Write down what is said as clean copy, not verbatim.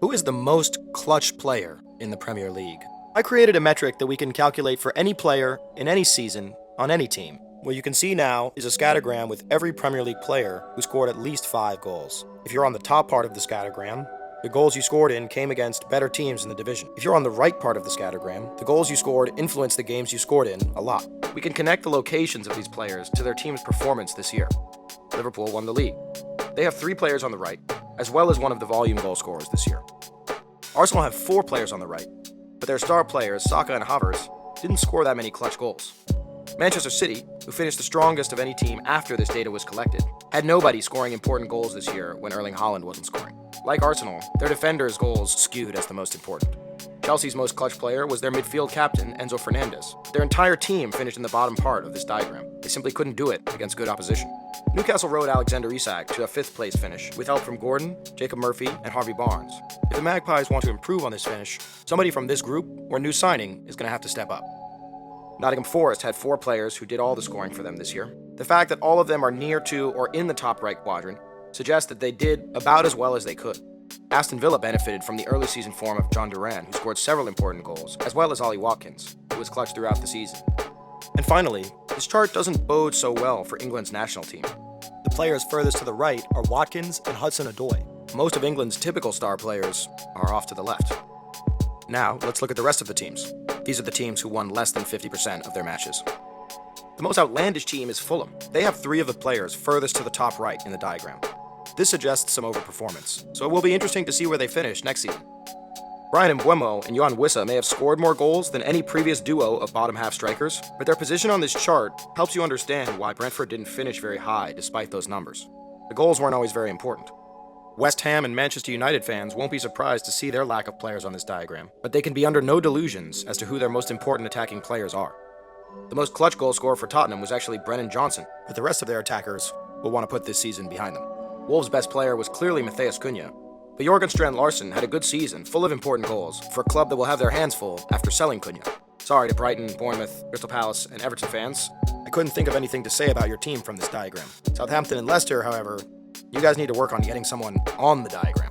Who is the most clutch player in the Premier League? I created a metric that we can calculate for any player in any season on any team. What you can see now is a scattergram with every Premier League player who scored at least 5 goals. If you're on the top part of the scattergram, the goals you scored in came against better teams in the division. If you're on the right part of the scattergram, the goals you scored influenced the games you scored in a lot. We can connect the locations of these players to their team's performance this year. Liverpool won the league. They have 3 players on the right, as well as one of the volume goal scorers this year. Arsenal have 4 players on the right, but their star players, Saka and Havertz, didn't score that many clutch goals. Manchester City, who finished the strongest of any team after this data was collected, had nobody scoring important goals this year when Erling Haaland wasn't scoring. Like Arsenal, their defenders' goals skewed as the most important. Chelsea's most clutch player was their midfield captain, Enzo Fernandez. Their entire team finished in the bottom part of this diagram. They simply couldn't do it against good opposition. Newcastle rode Alexander Isak to a 5th place finish, with help from Gordon, Jacob Murphy, and Harvey Barnes. If the Magpies want to improve on this finish, somebody from this group or new signing is going to have to step up. Nottingham Forest had 4 players who did all the scoring for them this year. The fact that all of them are near to or in the top right quadrant suggests that they did about as well as they could. Aston Villa benefited from the early season form of John Duran, who scored several important goals, as well as Ollie Watkins, who was clutch throughout the season. And finally, this chart doesn't bode so well for England's national team. The players furthest to the right are Watkins and Hudson-Odoi. Most of England's typical star players are off to the left. Now, let's look at the rest of the teams. These are the teams who won less than 50% of their matches. The most outlandish team is Fulham. They have 3 of the players furthest to the top right in the diagram. This suggests some overperformance, so it will be interesting to see where they finish next season. Bryan Mbeumo and Yohan Wissa may have scored more goals than any previous duo of bottom-half strikers, but their position on this chart helps you understand why Brentford didn't finish very high despite those numbers. The goals weren't always very important. West Ham and Manchester United fans won't be surprised to see their lack of players on this diagram, but they can be under no delusions as to who their most important attacking players are. The most clutch goal scorer for Tottenham was actually Brennan Johnson, but the rest of their attackers will want to put this season behind them. Wolves' best player was clearly Matheus Cunha, but Jorgen Strand Larsen had a good season full of important goals for a club that will have their hands full after selling Cunha. Sorry to Brighton, Bournemouth, Crystal Palace, and Everton fans. I couldn't think of anything to say about your team from this diagram. Southampton and Leicester, however, you guys need to work on getting someone on the diagram.